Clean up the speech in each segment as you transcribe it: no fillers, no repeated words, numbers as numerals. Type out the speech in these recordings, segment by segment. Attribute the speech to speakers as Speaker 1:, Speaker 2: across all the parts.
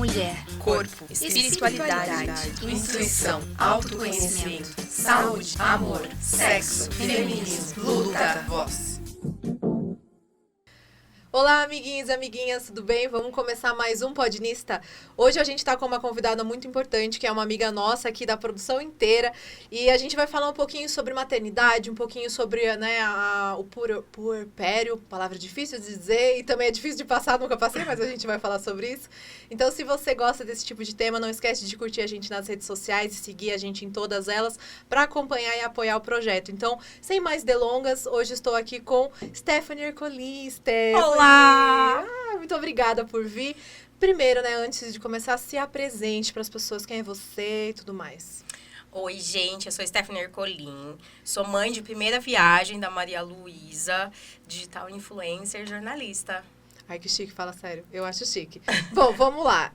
Speaker 1: mulher, corpo, espiritualidade, intuição, autoconhecimento, saúde, amor, sexo, feminismo, luta, voz.
Speaker 2: Olá, amiguinhos e amiguinhas, tudo bem? Vamos começar mais um Podnista. Hoje a gente está com uma convidada muito importante, que é uma amiga nossa aqui da produção inteira. E a gente vai falar um pouquinho sobre maternidade, um pouquinho sobre o puerpério, palavra difícil de dizer e também é difícil de passar, nunca passei, mas a gente vai falar sobre isso. Então, se você gosta desse tipo de tema, não esquece de curtir a gente nas redes sociais e seguir a gente em todas elas para acompanhar e apoiar o projeto. Então, sem mais delongas, hoje estou aqui com Stephanie Ercolim.
Speaker 3: Olá!
Speaker 2: Muito obrigada por vir. Primeiro, antes de começar, se apresente para as pessoas quem é você e tudo mais.
Speaker 3: Oi, gente, eu sou Stephanie Ercolim, sou mãe de primeira viagem da Maria Luísa, digital influencer, jornalista.
Speaker 2: Ai, que chique, fala sério. Eu acho chique. Bom, vamos lá.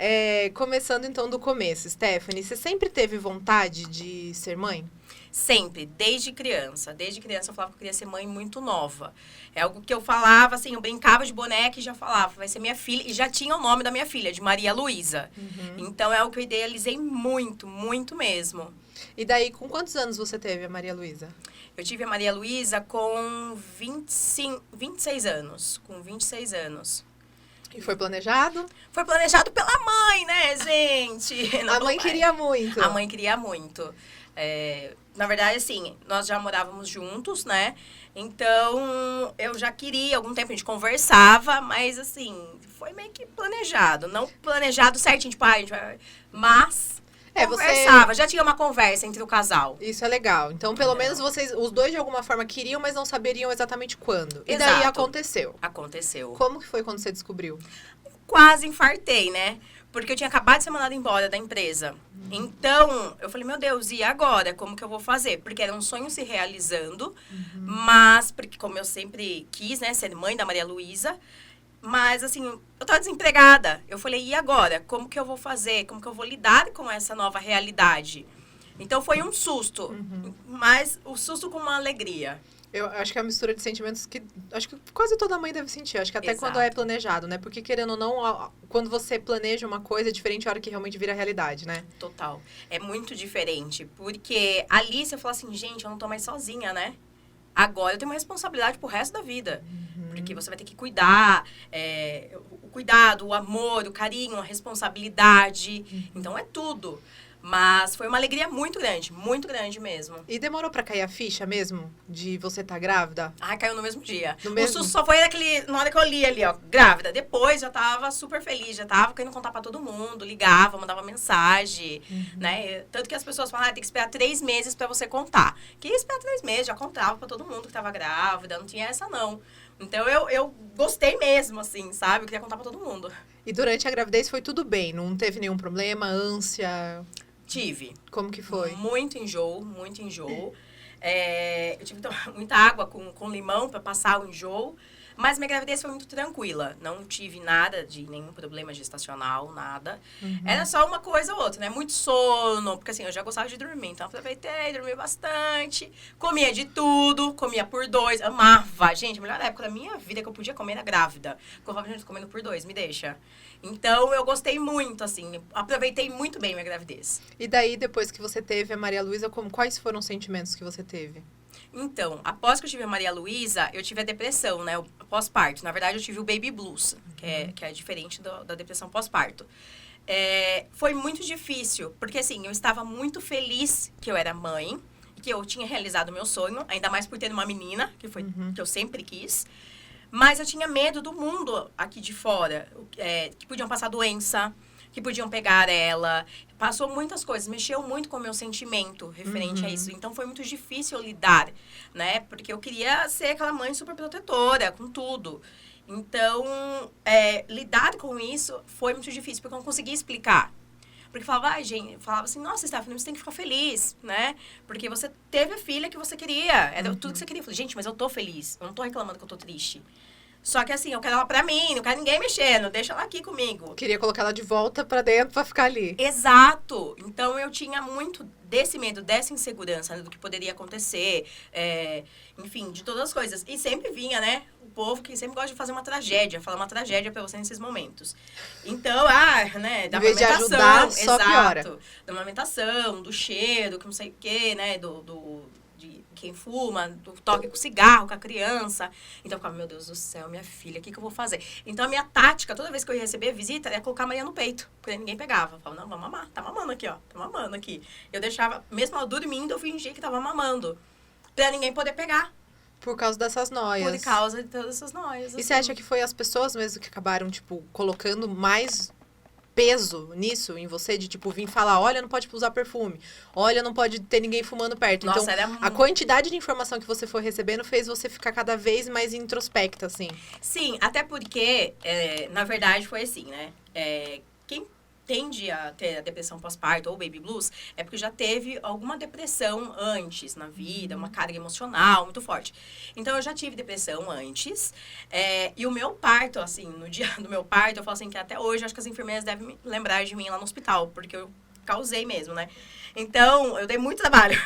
Speaker 2: Começando então do começo. Stephanie, você sempre teve vontade de ser mãe?
Speaker 3: Sempre, desde criança. Desde criança eu falava que eu queria ser mãe muito nova. É algo que eu falava, assim, eu brincava de boneca e já falava, vai ser minha filha. E já tinha o nome da minha filha, de Maria Luísa. Uhum. Então é algo que eu idealizei muito, muito mesmo.
Speaker 2: E daí, com quantos anos você teve a Maria Luísa?
Speaker 3: Eu tive a Maria Luísa com 26 anos. Com 26 anos.
Speaker 2: E foi planejado?
Speaker 3: Foi planejado pela mãe, né, gente?
Speaker 2: A mãe queria muito.
Speaker 3: A mãe queria muito. Na verdade, assim, nós já morávamos juntos, né? Então, eu já queria, algum tempo a gente conversava, mas, assim, foi meio que planejado. Não planejado certinho, tipo, a gente vai... Mas... conversava, já tinha uma conversa entre o casal.
Speaker 2: Isso é legal. Então, pelo menos vocês, os dois de alguma forma queriam, mas não saberiam exatamente quando. E
Speaker 3: Exato.
Speaker 2: daí aconteceu.
Speaker 3: Aconteceu.
Speaker 2: Como que foi quando você descobriu?
Speaker 3: Quase infartei, né? Porque eu tinha acabado de ser mandada embora da empresa. Então, eu falei, meu Deus, e agora? Como que eu vou fazer? Porque era um sonho se realizando, mas, porque como eu sempre quis, né, ser mãe da Maria Luísa, mas, assim, eu tava desempregada. Eu falei, e agora? Como que eu vou fazer? Como que eu vou lidar com essa nova realidade? Então, foi um susto. Mas o susto com uma alegria.
Speaker 2: Eu acho que é uma mistura de sentimentos que... Acho que quase toda mãe deve sentir. Acho que até
Speaker 3: Exato.
Speaker 2: quando é planejado, né? Porque, querendo ou não, quando você planeja uma coisa, é diferente a hora que realmente vira realidade, né?
Speaker 3: Total. É muito diferente. Porque ali você fala assim, gente, eu não tô mais sozinha, né? Agora eu tenho uma responsabilidade pro resto da vida. Porque você vai ter que cuidar, o cuidado, o amor, o carinho, a responsabilidade. Então, é tudo. Mas foi uma alegria muito grande mesmo.
Speaker 2: E demorou pra cair a ficha mesmo? De você estar grávida?
Speaker 3: Ai, caiu no mesmo dia.
Speaker 2: No mesmo?
Speaker 3: O susto só foi na hora que eu li ali, ó, grávida. Depois já tava super feliz, já tava querendo contar pra todo mundo, ligava, mandava mensagem, né? Tanto que as pessoas falam, tem que esperar 3 meses pra você contar. Queria esperar 3 meses, já contava pra todo mundo que tava grávida, não tinha essa não. Então, eu gostei mesmo, assim, sabe? Eu queria contar pra todo mundo.
Speaker 2: E durante a gravidez foi tudo bem? Não teve nenhum problema, ânsia?
Speaker 3: Tive.
Speaker 2: Como que foi?
Speaker 3: Muito enjoo, muito enjoo. Eu tive que tomar muita água com limão para passar o enjoo. Mas minha gravidez foi muito tranquila. Não tive nada de nenhum problema gestacional, nada. Era só uma coisa ou outra, né? Muito sono, porque assim, eu já gostava de dormir. Então, aproveitei, dormi bastante. Comia de tudo, comia por 2. Amava. Gente, a melhor época da minha vida que eu podia comer era grávida. Porque eu falava, gente, comendo por 2, me deixa. Então, eu gostei muito, assim. Aproveitei muito bem minha gravidez.
Speaker 2: E daí, depois que você teve a Maria Luísa, quais foram os sentimentos que você teve?
Speaker 3: Então, após que eu tive a Maria Luísa, eu tive a depressão, né? O pós-parto. Na verdade, eu tive o baby blues, que é diferente da depressão pós-parto. Foi muito difícil, porque assim, eu estava muito feliz que eu era mãe, que eu tinha realizado o meu sonho, ainda mais por ter uma menina, que foi que eu sempre quis. Mas eu tinha medo do mundo aqui de fora, que podiam passar doença, que podiam pegar ela. Passou muitas coisas, mexeu muito com o meu sentimento referente a isso. Então, foi muito difícil lidar, né? Porque eu queria ser aquela mãe super protetora, com tudo. Então, lidar com isso foi muito difícil, porque eu não conseguia explicar. Porque falava, falava assim, nossa, Stephanie, você tem que ficar feliz, né? Porque você teve a filha que você queria, era tudo que você queria. Eu falei, gente, mas eu tô feliz, eu não tô reclamando que eu tô triste. Só que assim, eu quero ela pra mim, não quero ninguém mexendo, deixa ela aqui comigo.
Speaker 2: Queria colocar ela de volta pra dentro pra ficar ali.
Speaker 3: Exato. Então, eu tinha muito desse medo, dessa insegurança, né, do que poderia acontecer, enfim, de todas as coisas. E sempre vinha, né, o povo que sempre gosta de fazer uma tragédia, falar uma tragédia pra você nesses momentos. Então, né, da
Speaker 2: Em vez de
Speaker 3: amamentação,
Speaker 2: ajudar, só
Speaker 3: exato,
Speaker 2: piora.
Speaker 3: da amamentação, do cheiro, que não sei o quê, né, de quem fuma, do toque com cigarro com a criança. Então eu ficava, meu Deus do céu, minha filha, o que eu vou fazer? Então a minha tática, toda vez que eu ia receber visita, era colocar a Maria no peito, porque ninguém pegava. Eu falava, não, vamos mamar, tá mamando aqui, ó, tá mamando aqui. Eu deixava, mesmo ela dormindo, eu fingia que tava mamando, pra ninguém poder pegar.
Speaker 2: Por causa dessas noias.
Speaker 3: Por causa de todas essas noias.
Speaker 2: E você acha que foi as pessoas mesmo que acabaram, tipo, colocando mais peso nisso, em você, de, tipo, vir falar, olha, não pode usar perfume, olha, não pode ter ninguém fumando perto.
Speaker 3: Nossa,
Speaker 2: então,
Speaker 3: era
Speaker 2: a
Speaker 3: muito...
Speaker 2: quantidade de informação que você foi recebendo fez você ficar cada vez mais introspecta, assim.
Speaker 3: Sim, até porque, na verdade, foi assim, né? Quem tende a ter a depressão pós-parto ou baby blues é porque já teve alguma depressão antes na vida, uma carga emocional muito forte. Então, eu já tive depressão antes. E o meu parto, assim, no dia do meu parto, eu falo assim que até hoje, acho que as enfermeiras devem me lembrar de mim lá no hospital, porque eu causei mesmo, né? Então, eu dei muito trabalho.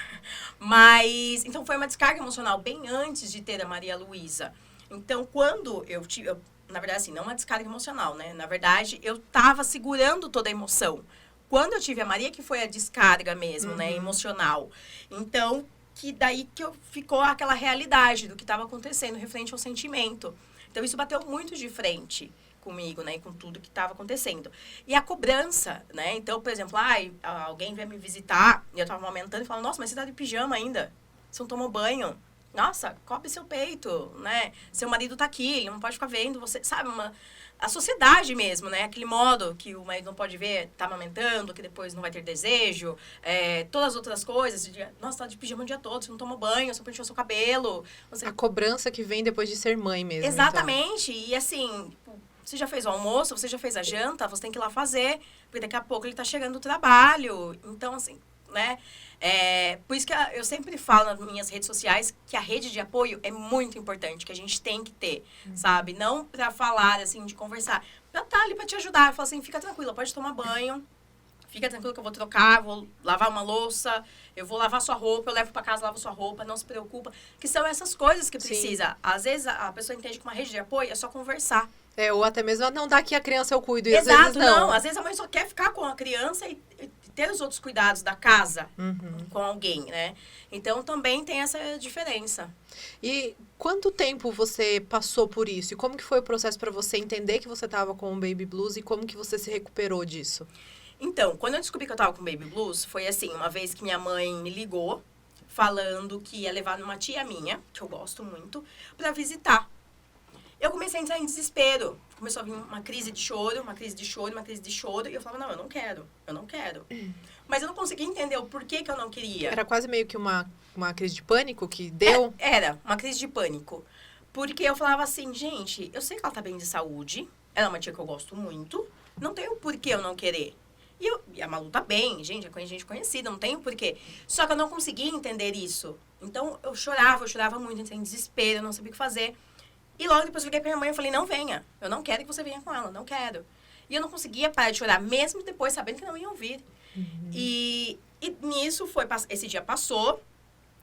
Speaker 3: Mas, então, foi uma descarga emocional bem antes de ter a Maria Luísa. Então, quando eu tive... na verdade, assim, não uma descarga emocional, né? Na verdade, eu tava segurando toda a emoção. Quando eu tive a Maria, que foi a descarga mesmo, né? Emocional. Então, que daí que ficou aquela realidade do que estava acontecendo, referente ao sentimento. Então, isso bateu muito de frente comigo, né? E com tudo que estava acontecendo. E a cobrança, né? Então, por exemplo, alguém veio me visitar, e eu tava amamentando e falando, nossa, mas você tá de pijama ainda? Você não tomou banho? Nossa, cobre seu peito, né? Seu marido tá aqui, ele não pode ficar vendo você, sabe? A sociedade mesmo, né? Aquele modo que o marido não pode ver, tá amamentando, que depois não vai ter desejo. Todas as outras coisas. Nossa, tá de pijama o dia todo, você não toma banho, você penteou seu cabelo.
Speaker 2: A cobrança que vem depois de ser mãe mesmo.
Speaker 3: Exatamente. Então. E assim, você já fez o almoço, você já fez a janta, você tem que ir lá fazer. Porque daqui a pouco ele tá chegando do trabalho. Então, assim, né? Por isso que eu sempre falo nas minhas redes sociais que a rede de apoio é muito importante, que a gente tem que ter, sabe? Não pra falar, assim, de conversar. Pra estar ali pra te ajudar. Eu falo assim, fica tranquila, pode tomar banho. Fica tranquila que eu vou trocar, vou lavar uma louça, eu vou lavar sua roupa, eu levo pra casa, lavo sua roupa, não se preocupa. Que são essas coisas que precisa. Às vezes a pessoa entende que uma rede de apoio é só conversar.
Speaker 2: Ou até mesmo, não, daqui a criança eu cuido. E
Speaker 3: Exato,
Speaker 2: às vezes não.
Speaker 3: Às vezes a mãe só quer ficar com a criança e ter os outros cuidados da casa com alguém, né? Então, também tem essa diferença.
Speaker 2: E quanto tempo você passou por isso? E como que foi o processo para você entender que você estava com o baby blues e como que você se recuperou disso?
Speaker 3: Então, quando eu descobri que eu estava com baby blues, foi assim, uma vez que minha mãe me ligou, falando que ia levar uma tia minha, que eu gosto muito, para visitar. Eu comecei a entrar em desespero. Começou a vir uma crise de choro, uma crise de choro, uma crise de choro. E eu falava, não, eu não quero. Mas eu não conseguia entender o porquê que eu não queria.
Speaker 2: Era quase meio que uma crise de pânico que deu?
Speaker 3: Era uma crise de pânico. Porque eu falava assim, gente, eu sei que ela tá bem de saúde. Ela é uma tia que eu gosto muito. Não tem o porquê eu não querer. E a Malu tá bem, gente, é gente conhecida, não tem o porquê. Só que eu não conseguia entender isso. Então, eu chorava muito, entrei em desespero, eu não sabia o que fazer. E logo depois eu liguei pra minha mãe e falei, não venha. Eu não quero que você venha com ela, não quero. E eu não conseguia parar de chorar, mesmo depois sabendo que não ia ouvir. E nisso, esse dia passou.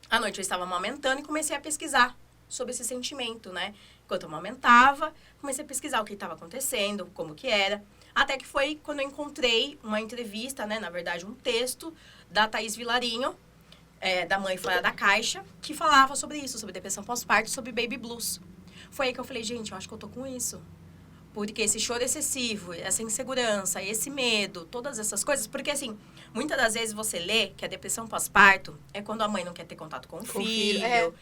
Speaker 3: À noite eu estava amamentando e comecei a pesquisar sobre esse sentimento, né? Enquanto eu amamentava, comecei a pesquisar o que estava acontecendo, como que era. Até que foi quando eu encontrei uma entrevista, né? Na verdade, um texto da Thaís Vilarinho, da Mãe Fora da Caixa, que falava sobre isso, sobre depressão pós-parto, sobre baby blues. Foi aí que eu falei, gente, eu acho que eu tô com isso. Porque esse choro excessivo, essa insegurança, esse medo, todas essas coisas. Porque, assim, muitas das vezes você lê que a depressão pós-parto é quando a mãe não quer ter contato com o filho.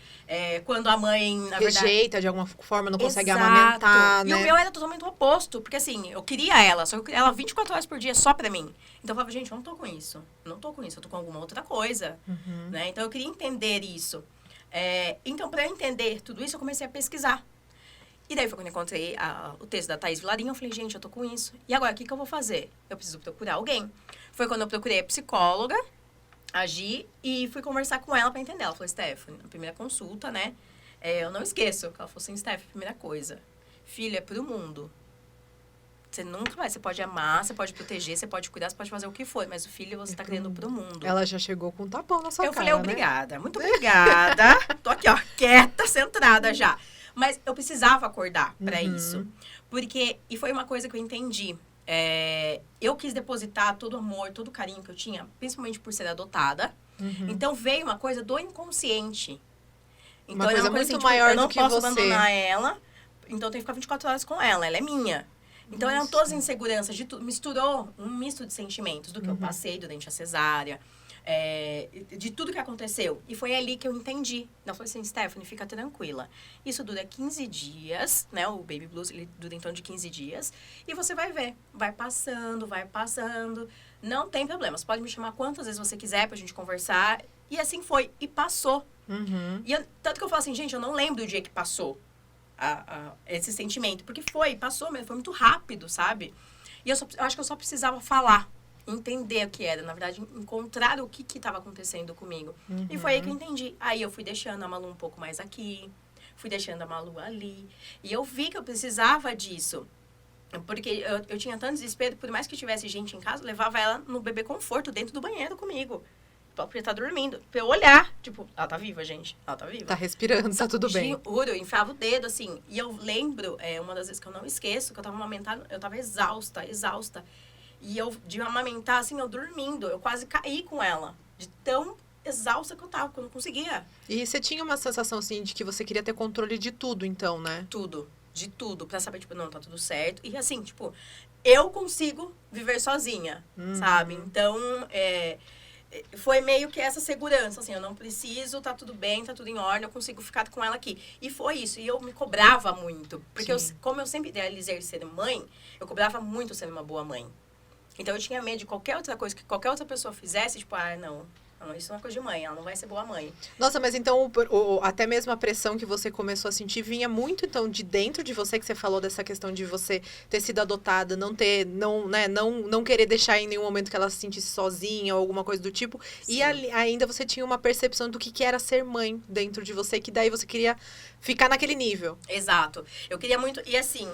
Speaker 3: Quando a mãe, na verdade...
Speaker 2: rejeita de alguma forma, não consegue
Speaker 3: Exato.
Speaker 2: amamentar, né?
Speaker 3: E o meu era totalmente o oposto. Porque, assim, eu queria ela, só que eu queria ela 24 horas por dia só pra mim. Então, eu falava, gente, eu não tô com isso. Eu não tô com isso, eu tô com alguma outra coisa. Né? Então, eu queria entender isso. Então, pra eu entender tudo isso, eu comecei a pesquisar. E daí foi quando eu encontrei o texto da Thaís Vilarinho, eu falei, gente, eu tô com isso. E agora, o que eu vou fazer? Eu preciso procurar alguém. Foi quando eu procurei a psicóloga, a Gi, e fui conversar com ela pra entender. Ela falou, Stephanie, na primeira consulta, né? Eu não esqueço. Ela falou assim, Stephanie, primeira coisa, filho, é pro mundo. Você nunca vai. Você pode amar, você pode proteger, você pode cuidar, você pode fazer o que for. Mas o filho você tá criando pro mundo.
Speaker 2: Ela já chegou com um tapão na sua cara,
Speaker 3: Eu falei,
Speaker 2: né?
Speaker 3: obrigada. Muito obrigada. Tô aqui, ó, quieta, centrada já. Mas eu precisava acordar pra isso. Porque, e foi uma coisa que eu entendi. Eu quis depositar todo o amor, todo o carinho que eu tinha, principalmente por ser adotada. Então, veio uma coisa do inconsciente. Então,
Speaker 2: Uma coisa
Speaker 3: assim,
Speaker 2: muito maior
Speaker 3: eu não
Speaker 2: do que
Speaker 3: posso
Speaker 2: você.
Speaker 3: abandonar ela, então eu tenho que ficar 24 horas com ela é minha. Então, eram todas as inseguranças, de tudo, misturou um misto de sentimentos, do que eu passei durante a cesárea, de tudo que aconteceu. E foi ali que eu entendi. Eu falei assim, Stephanie, fica tranquila. Isso dura 15 dias, né? O Baby Blues, ele dura em torno de 15 dias. E você vai ver. Vai passando, vai passando. Não tem problema. Você pode me chamar quantas vezes você quiser pra gente conversar. E assim foi. E passou. E tanto que eu falo assim, gente, eu não lembro do dia que passou esse sentimento. Porque passou, mas foi muito rápido, sabe? E eu acho que eu só precisava falar. Entender o que era, na verdade, encontrar o que estava acontecendo comigo. E foi aí que eu entendi. Aí eu fui deixando a Malu um pouco mais aqui, fui deixando a Malu ali. E eu vi que eu precisava disso. Porque eu tinha tanto desespero, por mais que tivesse gente em casa, eu levava ela no bebê conforto dentro do banheiro comigo. Porque tá dormindo. Pra eu olhar, tipo, ela tá viva, gente. Ela tá viva.
Speaker 2: Tá respirando, tá tudo bem.
Speaker 3: Juro, eu enfiava o dedo, assim. E eu lembro, uma das vezes que eu não esqueço, que eu tava amamentando, eu tava exausta. E eu, de amamentar, assim, eu dormindo. Eu quase caí com ela. De tão exausta que eu tava, porque eu não conseguia.
Speaker 2: E você tinha uma sensação, assim, de que você queria ter controle de tudo, então, né?
Speaker 3: Tudo. De tudo. Pra saber, tipo, não, tá tudo certo. E assim, tipo, eu consigo viver sozinha, sabe? Então, foi meio que essa segurança, assim, eu não preciso, tá tudo bem, tá tudo em ordem, eu consigo ficar com ela aqui. E foi isso, e eu me cobrava muito. Porque como eu sempre idealizei ser mãe, eu cobrava muito ser uma boa mãe. Então, eu tinha medo de qualquer outra coisa que qualquer outra pessoa fizesse, tipo, não, isso é uma coisa de mãe, ela não vai ser boa mãe.
Speaker 2: Nossa, mas então, até mesmo a pressão que você começou a sentir vinha muito, então, de dentro de você, que você falou dessa questão de você ter sido adotada, não querer deixar em nenhum momento que ela se sentisse sozinha ou alguma coisa do tipo. Sim. E ainda você tinha uma percepção do que era ser mãe dentro de você, que daí você queria ficar naquele nível.
Speaker 3: Exato. Eu queria muito... E assim,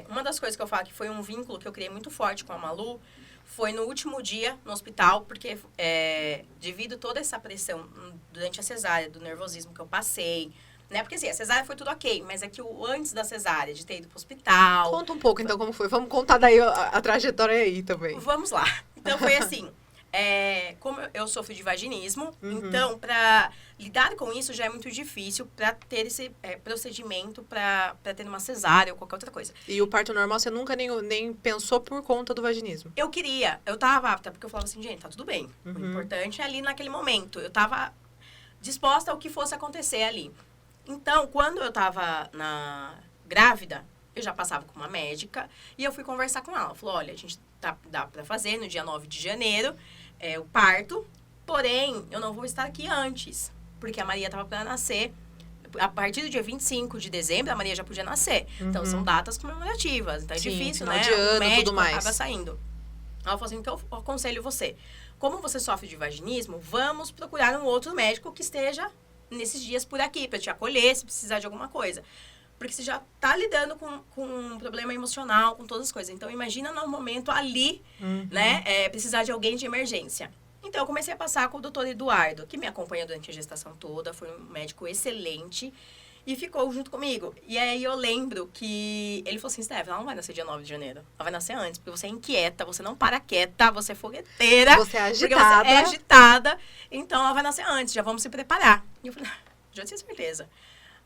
Speaker 3: uma das coisas que eu falo que foi um vínculo que eu criei muito forte com a Malu, foi no último dia no hospital, porque devido toda essa pressão durante a cesárea, do nervosismo que eu passei, né? Porque assim, a cesárea foi tudo ok, mas é que antes da cesárea, de ter ido pro hospital...
Speaker 2: Conta um pouco, então, como foi. Vamos contar daí a trajetória aí também.
Speaker 3: Vamos lá. Então, foi assim... como eu sofro de vaginismo, então, para lidar com isso já é muito difícil para ter esse procedimento para ter uma cesárea ou qualquer outra coisa.
Speaker 2: E o parto normal você nunca nem pensou por conta do vaginismo?
Speaker 3: Eu queria, eu tava apta, porque eu falava assim, gente, tá tudo bem. O importante é ali naquele momento. Eu tava disposta ao que fosse acontecer ali. Então, quando eu tava grávida, eu já passava com uma médica e eu fui conversar com ela. Ela falou, olha, a gente dá para fazer no dia 9 de janeiro o parto, porém, eu não vou estar aqui antes, porque a Maria estava para nascer. A partir do dia 25 de dezembro, a Maria já podia nascer. Então, são datas comemorativas. Então, é difícil, né?
Speaker 2: De ano,
Speaker 3: o médico
Speaker 2: tudo mais.
Speaker 3: acaba saindo. Ela falou assim, então, eu aconselho você. Como você sofre de vaginismo, vamos procurar um outro médico que esteja nesses dias por aqui, para te acolher, se precisar de alguma coisa. Porque você já tá lidando com um problema emocional, com todas as coisas. Então, imagina no momento ali, né, precisar de alguém de emergência. Então, eu comecei a passar com o doutor Eduardo, que me acompanhou durante a gestação toda, foi um médico excelente, e ficou junto comigo. E aí, eu lembro que ele falou assim, Stephanie, ela não vai nascer dia 9 de janeiro, ela vai nascer antes, porque você é inquieta, você não para quieta, você é fogueteira.
Speaker 2: Você é agitada.
Speaker 3: Porque você é agitada, então ela vai nascer antes, já vamos se preparar. E eu falei, já tinha certeza.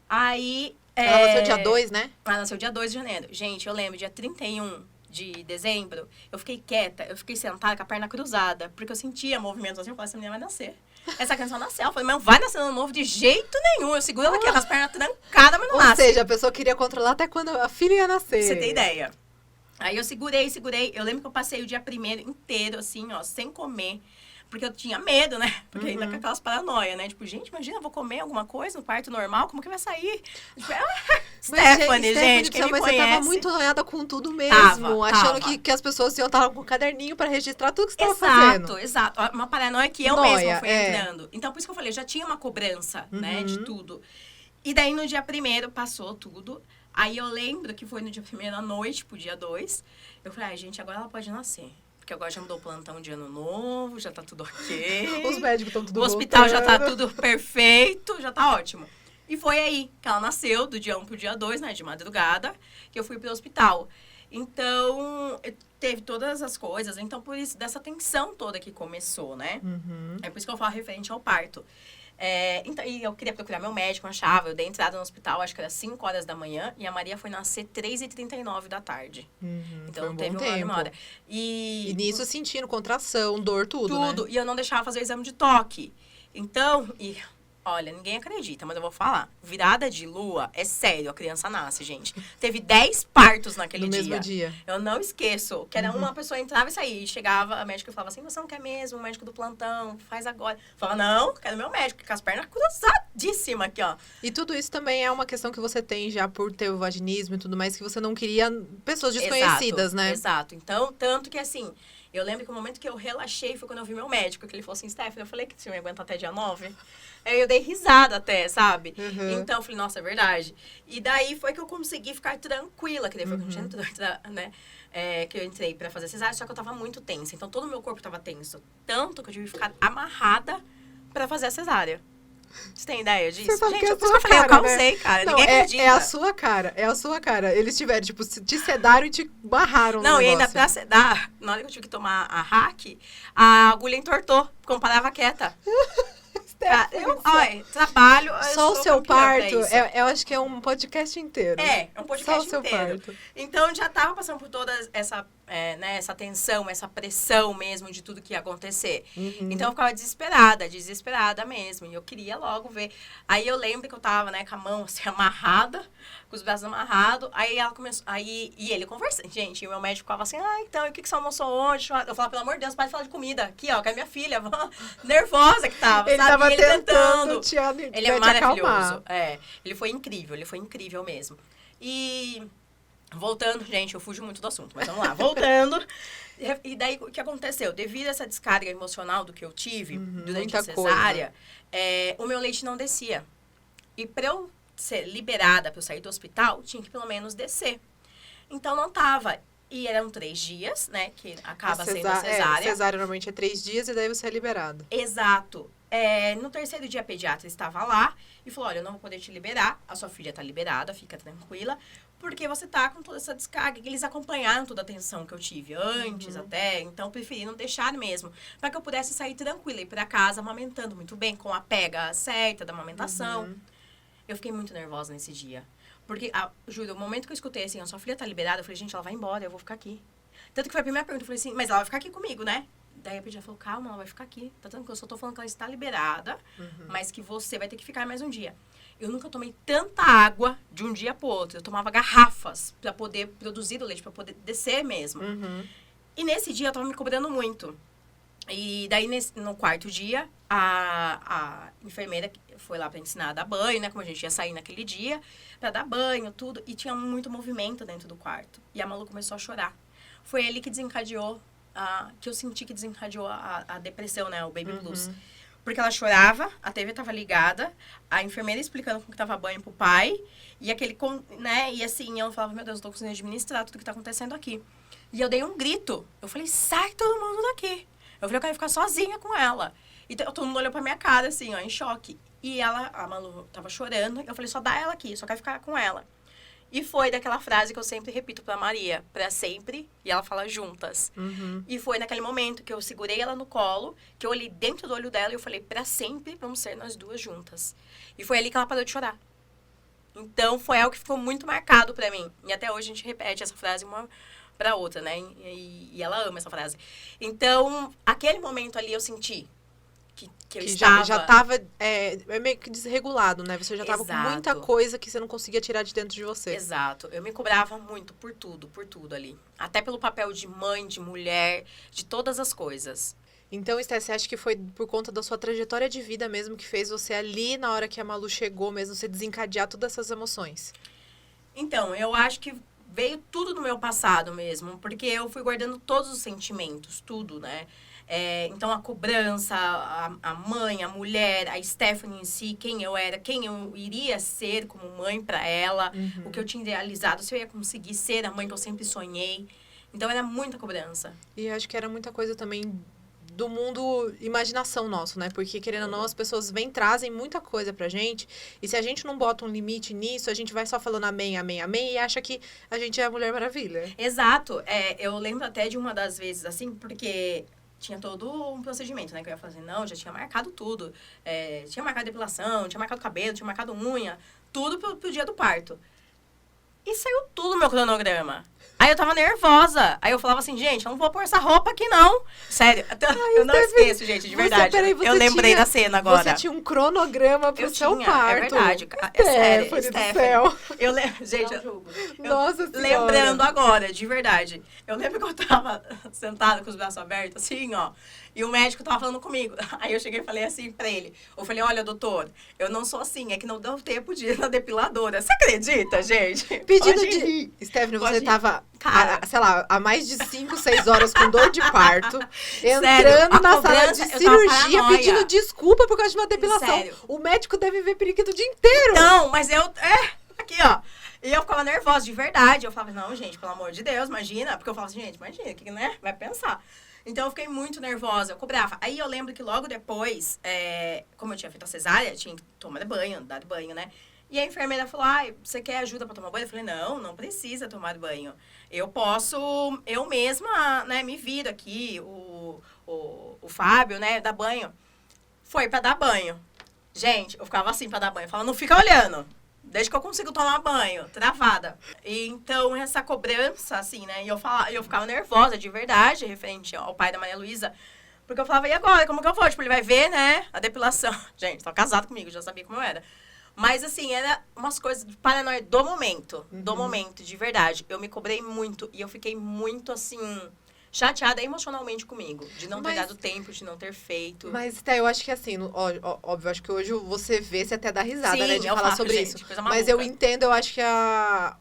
Speaker 3: Aí...
Speaker 2: Ela nasceu dia 2, né?
Speaker 3: Ela nasceu dia 2 de janeiro. Gente, eu lembro, dia 31 de dezembro, eu fiquei quieta, eu fiquei sentada com a perna cruzada, porque eu sentia movimento assim, eu falei, essa menina vai nascer. Essa criança vai nascer. Eu falei, mas não vai nascer no novo de jeito nenhum. Eu seguro ela aqui, com as pernas trancadas, mas não nasce.
Speaker 2: Ou seja, a pessoa queria controlar até quando a filha ia nascer.
Speaker 3: Pra você ter ideia. Aí eu segurei. Eu lembro que eu passei o dia primeiro inteiro, assim, ó, sem comer. Porque eu tinha medo, né? Porque ainda com aquelas paranoias, né? Tipo, gente, imagina, eu vou comer alguma coisa no parto normal, como que vai sair? Tipo, Stephanie, gente, quem me
Speaker 2: mas
Speaker 3: conhece.
Speaker 2: Você tava muito noiada com tudo mesmo.
Speaker 3: Tava.
Speaker 2: Achando que as pessoas iam estar com um caderninho pra registrar tudo que você tava fazendo.
Speaker 3: Exato. Uma paranoia que eu mesma fui entrando. Então, por isso que eu falei, já tinha uma cobrança, né? De tudo. E daí, no dia 1º, passou tudo. Aí eu lembro que foi no dia 1º à noite, pro dia 2. Eu falei, gente, agora ela pode nascer. Porque agora já mudou o plantão de ano novo, já tá tudo ok.
Speaker 2: Os médicos estão tudo
Speaker 3: O hospital
Speaker 2: voltando.
Speaker 3: já tá tudo perfeito, já tá ótimo. E foi aí que ela nasceu, do dia 1 pro dia 2, né, de madrugada, que eu fui pro hospital. Então, teve todas as coisas. Então, por isso, dessa tensão toda que começou, né? É por isso que eu falo referente ao parto. Então, e eu queria procurar meu médico, não achava. Eu dei entrada no hospital, acho que era 5 horas da manhã. E a Maria foi nascer 3h39 da tarde. Então,
Speaker 2: foi um
Speaker 3: teve
Speaker 2: bom
Speaker 3: uma
Speaker 2: tempo.
Speaker 3: hora.
Speaker 2: E nisso sentindo contração, dor, tudo,
Speaker 3: Tudo.
Speaker 2: né?
Speaker 3: E eu não deixava fazer o exame de toque. Então, olha, ninguém acredita, mas eu vou falar. Virada de lua, é sério, a criança nasce, gente. Teve 10 partos naquele
Speaker 2: No
Speaker 3: dia.
Speaker 2: mesmo dia.
Speaker 3: Eu não esqueço. Que era uma pessoa entrava e saía. E chegava, a médica falava assim, você não quer mesmo? O médico do plantão, faz agora. Eu falava, não, quero meu médico, com as pernas cruzadíssimas aqui, ó.
Speaker 2: E tudo isso também é uma questão que você tem já por ter o vaginismo e tudo mais, que você não queria pessoas desconhecidas,
Speaker 3: Exato,
Speaker 2: né?
Speaker 3: Exato. Então, tanto que assim, eu lembro que o momento que eu relaxei foi quando eu vi meu médico, que ele falou assim, Stephanie, eu falei que você ia aguentar até dia 9. Aí eu dei risada até, sabe? Então, eu falei, nossa, é verdade. E daí foi que eu consegui ficar tranquila, que daí foi quando entrou, né? Que eu entrei pra fazer cesárea, só que eu tava muito tensa. Então, todo o meu corpo tava tenso. Tanto que eu tive que ficar amarrada pra fazer a cesárea. Você tem ideia disso?
Speaker 2: Você sabe
Speaker 3: Gente,
Speaker 2: que é a
Speaker 3: por isso
Speaker 2: sua
Speaker 3: que eu falei, eu
Speaker 2: cara,
Speaker 3: causei, cara.
Speaker 2: Não,
Speaker 3: Ninguém acredita.
Speaker 2: é a sua cara, é a sua cara. Eles tiveram, tipo, te sedaram e te barraram
Speaker 3: Não,
Speaker 2: no
Speaker 3: e ainda
Speaker 2: negócio.
Speaker 3: pra sedar, na hora que eu tive que tomar a hack, a agulha entortou, como parava quieta. Olha, trabalho. eu
Speaker 2: Só o
Speaker 3: sou
Speaker 2: seu
Speaker 3: campeã pra
Speaker 2: parto,
Speaker 3: isso.
Speaker 2: eu acho que é um podcast inteiro.
Speaker 3: É um podcast
Speaker 2: Só o seu
Speaker 3: inteiro.
Speaker 2: parto.
Speaker 3: Então, já tava passando por toda essa, essa tensão, essa pressão mesmo de tudo que ia acontecer. Então, eu ficava desesperada mesmo. E eu queria logo ver. Aí, eu lembro que eu tava, né, com a mão assim, amarrada, com os braços amarrados. Aí, ela começou, e ele conversando. Gente, e o meu médico ficava assim, então, e o que você almoçou hoje? Eu falava, pelo amor de Deus, para de falar de comida. Aqui, ó, com a minha filha, nervosa que tava,
Speaker 2: Ele
Speaker 3: sabe?
Speaker 2: tava
Speaker 3: E ele
Speaker 2: tentando te
Speaker 3: Ele é
Speaker 2: te
Speaker 3: maravilhoso.
Speaker 2: acalmar.
Speaker 3: Ele foi incrível mesmo. E voltando, gente, eu fujo muito do assunto, mas vamos lá, voltando. E daí, o que aconteceu? Devido a essa descarga emocional do que eu tive durante
Speaker 2: muita
Speaker 3: a cesárea, o meu leite não descia. E pra eu ser liberada, pra eu sair do hospital, tinha que pelo menos descer. Então, não tava. E eram 3 dias, né, que acaba sendo a cesárea.
Speaker 2: Cesárea normalmente é 3 dias e daí você é liberado.
Speaker 3: Exato. No 3º dia, a pediatra estava lá e falou, olha, eu não vou poder te liberar, a sua filha tá liberada, fica tranquila, porque você tá com toda essa descarga. Eles acompanharam toda a atenção que eu tive antes até, então preferiram deixar mesmo, para que eu pudesse sair tranquila e ir pra casa amamentando muito bem, com a pega certa da amamentação. Eu fiquei muito nervosa nesse dia. Porque, juro, o momento que eu escutei assim, a sua filha tá liberada, eu falei, gente, ela vai embora, eu vou ficar aqui. Tanto que foi a primeira pergunta, eu falei assim, mas ela vai ficar aqui comigo, né? Daí a pediatra falou, calma, ela vai ficar aqui, tá tranquilo, eu só tô falando que ela está liberada, mas que você vai ter que ficar mais um dia. Eu nunca tomei tanta água de um dia pro outro, eu tomava garrafas pra poder produzir o leite, pra poder descer mesmo. E nesse dia eu tava me cobrando muito. E daí, no 4º dia, a enfermeira foi lá pra ensinar a dar banho, né? Como a gente ia sair naquele dia, pra dar banho, tudo. E tinha muito movimento dentro do quarto. E a Malu começou a chorar. Foi ele que desencadeou, que eu senti que desencadeou a depressão, né? O baby blues. Porque ela chorava, a TV tava ligada, a enfermeira explicando como que tava banho pro pai. E aquele, né? E assim, eu falava, meu Deus, eu tô conseguindo administrar tudo que tá acontecendo aqui. E eu dei um grito. Eu falei, sai todo mundo daqui. Eu falei, eu quero ficar sozinha com ela. E todo mundo olhou pra minha cara, assim, ó, em choque. E a Malu tava chorando. Eu falei, só dá ela aqui, só quero ficar com ela. E foi daquela frase que eu sempre repito pra Maria, pra sempre, e ela fala juntas. E foi naquele momento que eu segurei ela no colo, que eu olhei dentro do olho dela e eu falei, pra sempre vamos ser nós duas juntas. E foi ali que ela parou de chorar. Então, foi algo que ficou muito marcado pra mim. E até hoje a gente repete essa frase uma pra outra, né? E ela ama essa frase. Então, aquele momento ali eu senti que eu estava...
Speaker 2: já tava meio que desregulado, né? Você já tava com
Speaker 3: Exato.
Speaker 2: muita coisa que você não conseguia tirar de dentro de você.
Speaker 3: Exato. Eu me cobrava muito por tudo ali. Até pelo papel de mãe, de mulher, de todas as coisas.
Speaker 2: Então, Sté, você acha que foi por conta da sua trajetória de vida mesmo que fez você ali, na hora que a Malu chegou mesmo, você desencadear todas essas emoções?
Speaker 3: Então, eu acho que veio tudo do meu passado mesmo, porque eu fui guardando todos os sentimentos, tudo, né? Então, a cobrança, a mãe, a mulher, a Stephanie em si, quem eu era, quem eu iria ser como mãe para ela, o que eu tinha idealizado, se eu ia conseguir ser a mãe que eu sempre sonhei. Então, era muita cobrança.
Speaker 2: E acho que era muita coisa também do mundo imaginação nosso, né? Porque, querendo ou não, as pessoas trazem muita coisa pra gente. E se a gente não bota um limite nisso, a gente vai só falando amém, amém, amém. E acha que a gente é a Mulher Maravilha.
Speaker 3: Exato. Eu lembro até de uma das vezes, assim, porque tinha todo um procedimento, né? Que eu ia fazer. Não, já tinha marcado tudo. Tinha marcado depilação, tinha marcado cabelo, tinha marcado unha. Tudo pro dia do parto. E saiu tudo no meu cronograma. Aí eu tava nervosa. Aí eu falava assim, gente, eu não vou pôr essa roupa aqui, não. Sério, eu não esqueço, gente, de verdade. Eu lembrei da cena agora.
Speaker 2: Você tinha um cronograma pro seu parto.
Speaker 3: É verdade. É sério,
Speaker 2: do céu.
Speaker 3: Gente,
Speaker 2: Nossa Senhora.
Speaker 3: Lembrando agora, de verdade. Eu lembro que eu tava sentada com os braços abertos, assim, ó. E o médico tava falando comigo. Aí eu cheguei e falei assim pra ele. Eu falei, olha, doutor, eu não sou assim. É que não deu tempo de ir na depiladora. Você acredita, gente?
Speaker 2: Pedido de... Stephanie, você tava, sei lá, há mais de 5, 6 horas com dor de parto. Entrando na sala de cirurgia, pedindo desculpa por causa de uma depilação.
Speaker 3: Sério.
Speaker 2: O médico deve ver periquito o dia inteiro.
Speaker 3: Não, mas aqui, ó. E eu ficava nervosa, de verdade. Eu falava, não, gente, pelo amor de Deus, imagina. Porque eu falava assim, gente, imagina, o que, né? Vai pensar. Então, eu fiquei muito nervosa, eu cobrava. Aí, eu lembro que logo depois, como eu tinha feito a cesárea, tinha que tomar banho, dar banho, né? E a enfermeira falou, você quer ajuda pra tomar banho? Eu falei, não precisa tomar banho. Eu posso, eu mesma, né, me viro aqui, o Fábio, né, dar banho. Foi pra dar banho. Gente, eu ficava assim pra dar banho. Eu falava, não fica olhando. Desde que eu consigo tomar banho, travada. E, então, essa cobrança, assim, né? E eu ficava nervosa, de verdade, referente ao pai da Maria Luísa. Porque eu falava, e agora? Como que eu vou? Tipo, ele vai ver, né? A depilação. Gente, tá casado comigo, já sabia como eu era. Mas, assim, era umas coisas de paranoia do momento. Do momento, de verdade. Eu me cobrei muito. E eu fiquei muito, assim, chateada emocionalmente comigo. De não ter dado tempo, de não ter feito.
Speaker 2: Mas, eu acho que assim, óbvio, acho que hoje você vê, você até dá risada,
Speaker 3: sim,
Speaker 2: né, de falar sobre
Speaker 3: gente,
Speaker 2: isso.
Speaker 3: Coisa
Speaker 2: mas eu entendo, eu acho que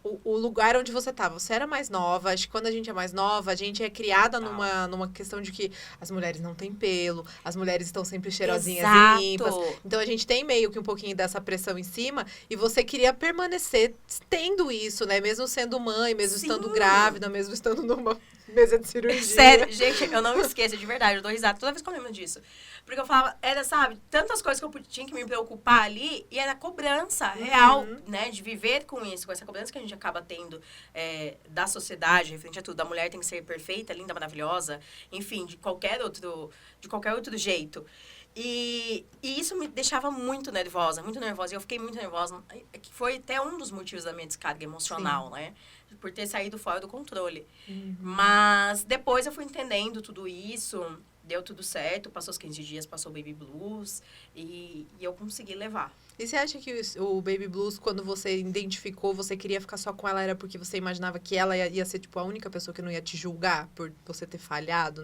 Speaker 2: o lugar onde você tá, você era mais nova, acho que quando a gente é mais nova, a gente é criada numa questão de que as mulheres não têm pelo, as mulheres estão sempre cheirosinhas e limpas. Então, a gente tem meio que um pouquinho dessa pressão em cima, e você queria permanecer tendo isso, né, mesmo sendo mãe, mesmo estando grávida, mesmo estando numa mesa de cirurgia.
Speaker 3: Sério, gente, eu não me esqueço, de verdade, eu dou risada toda vez que eu lembro disso. Porque eu falava, sabe, tantas coisas que eu tinha que me preocupar ali, e era cobrança real, né, de viver com isso, com essa cobrança que a gente acaba tendo da sociedade, referente a tudo, da mulher tem que ser perfeita, linda, maravilhosa, enfim, de qualquer outro jeito. E isso me deixava muito nervosa, e eu fiquei muito nervosa, que foi até um dos motivos da minha descarga emocional, né? Por ter saído fora do controle. Mas depois eu fui entendendo tudo isso, deu tudo certo, passou os 15 dias, passou o Baby Blues, e eu consegui levar.
Speaker 2: E você acha que o Baby Blues, quando você identificou, você queria ficar só com ela, era porque você imaginava que ela ia ser, tipo, a única pessoa que não ia te julgar por você ter falhado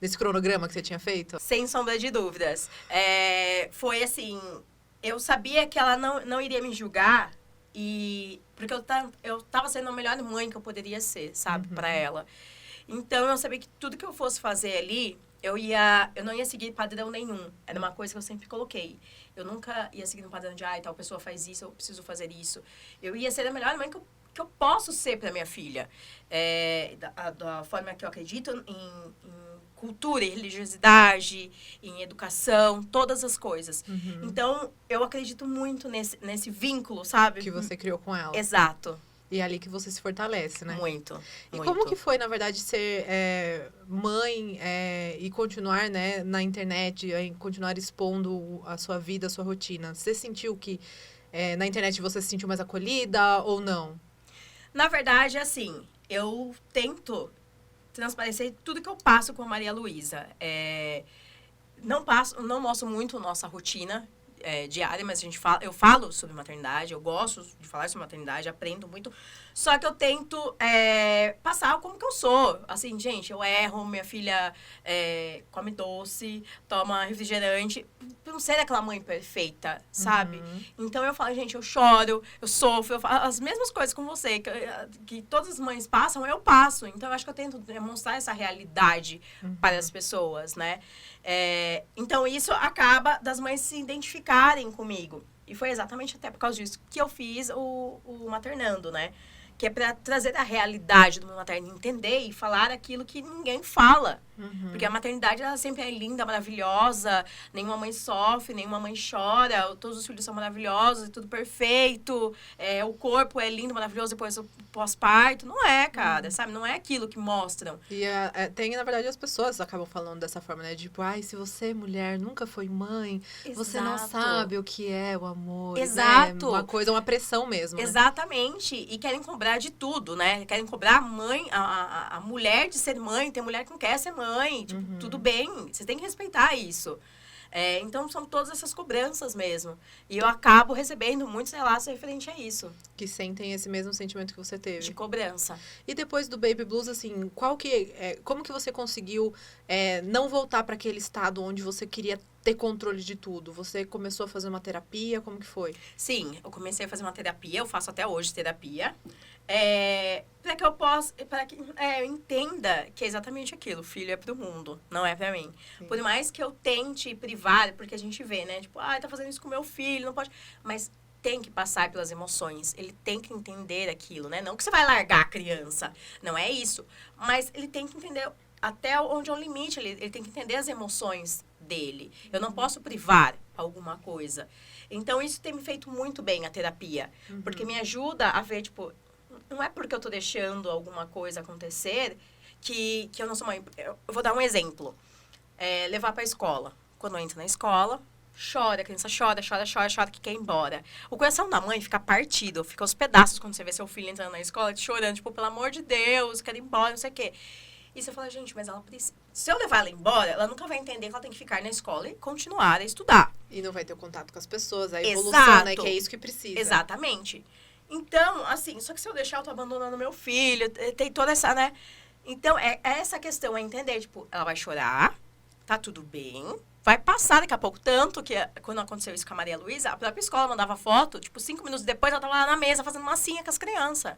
Speaker 2: nesse cronograma que você tinha feito?
Speaker 3: Sem sombra de dúvidas. Foi assim, eu sabia que ela não iria me julgar, porque eu tava sendo a melhor mãe que eu poderia ser, sabe, pra ela. Então, eu sabia que tudo que eu fosse fazer ali, eu não ia seguir padrão nenhum. Era uma coisa que eu sempre coloquei. Eu nunca ia seguir um padrão de, tal pessoa faz isso, eu preciso fazer isso. Eu ia ser a melhor mãe que eu posso ser pra minha filha. Da forma que eu acredito em cultura, em religiosidade, em educação, todas as coisas. Então, eu acredito muito nesse vínculo, sabe?
Speaker 2: Que você criou com ela.
Speaker 3: Exato.
Speaker 2: E é ali que você se fortalece, né?
Speaker 3: Muito.
Speaker 2: E como que foi, na verdade, ser mãe e continuar, né, na internet, continuar expondo a sua vida, a sua rotina? Você sentiu que na internet você se sentiu mais acolhida ou não?
Speaker 3: Na verdade, assim, eu tento transparecer tudo que eu passo com a Maria Luísa. Não mostro muito nossa rotina, diária, mas eu falo sobre maternidade, eu gosto de falar sobre maternidade, aprendo muito. Só que eu tento passar como que eu sou. Assim, gente, eu erro, minha filha come doce, toma refrigerante. Por não ser aquela mãe perfeita, sabe? Então eu falo, gente, eu choro, eu sofro, eu falo as mesmas coisas com você, que todas as mães passam, eu passo. Então eu acho que eu tento demonstrar essa realidade para as pessoas, né? Então isso acaba das mães se identificarem comigo. E foi exatamente até por causa disso que eu fiz o Maternando, né? Que é para trazer a realidade do mundo materno, entender e falar aquilo que ninguém fala. Porque a maternidade, ela sempre é linda, maravilhosa, nenhuma mãe sofre, nenhuma mãe chora, todos os filhos são maravilhosos, é tudo perfeito, o corpo é lindo, maravilhoso depois do pós-parto. Não é, cara, sabe? Não é aquilo que mostram.
Speaker 2: E tem, na verdade, as pessoas acabam falando dessa forma, né? Tipo, se você, mulher, nunca foi mãe, você não sabe o que é o amor.
Speaker 3: Exato.
Speaker 2: Né? Uma pressão mesmo, né?
Speaker 3: Exatamente. E querem cobrar de tudo, né? Querem cobrar a mãe, a mulher de ser mãe. Tem mulher que não quer ser mãe. Tipo, tudo bem. Você tem que respeitar isso. Então, são todas essas cobranças mesmo. E eu acabo recebendo muitos relatos referente a isso.
Speaker 2: Que sentem esse mesmo sentimento que você teve.
Speaker 3: De cobrança.
Speaker 2: E depois do Baby Blues, assim, como que você conseguiu não voltar para aquele estado onde você queria ter controle de tudo? Você começou a fazer uma terapia? Como que foi?
Speaker 3: Sim, eu comecei a fazer uma terapia. Eu faço até hoje terapia. Para que eu entenda que é exatamente aquilo. Filho é pro mundo, não é pra mim. Sim. Por mais que eu tente privar, porque a gente vê, né? Tipo, tá fazendo isso com meu filho, não pode... Mas tem que passar pelas emoções. Ele tem que entender aquilo, né? Não que você vai largar a criança. Não é isso. Mas ele tem que entender até onde é o limite. Ele tem que entender as emoções dele. Eu não posso privar alguma coisa. Então, isso tem me feito muito bem, a terapia. Porque me ajuda a ver, tipo... Não é porque eu tô deixando alguma coisa acontecer que eu não sou mãe. Eu vou dar um exemplo. Levar pra escola. Quando eu entro na escola, chora, a criança chora, que quer ir embora. O coração da mãe fica partido, fica aos pedaços quando você vê seu filho entrando na escola, chorando, tipo, pelo amor de Deus, quer ir embora, não sei o quê. E você fala, gente, mas ela precisa... Se eu levar ela embora, ela nunca vai entender que ela tem que ficar na escola e continuar a estudar.
Speaker 2: E não vai ter o contato com as pessoas, a evolução, né? Que é isso que precisa.
Speaker 3: Exatamente. Então, assim, só que se eu deixar, eu tô abandonando meu filho, tem toda essa, né? Então, essa questão, entender, tipo, ela vai chorar, tá tudo bem, vai passar daqui a pouco. Tanto que, quando aconteceu isso com a Maria Luísa, a própria escola mandava foto, tipo, 5 minutos depois, ela tava lá na mesa fazendo massinha com as crianças.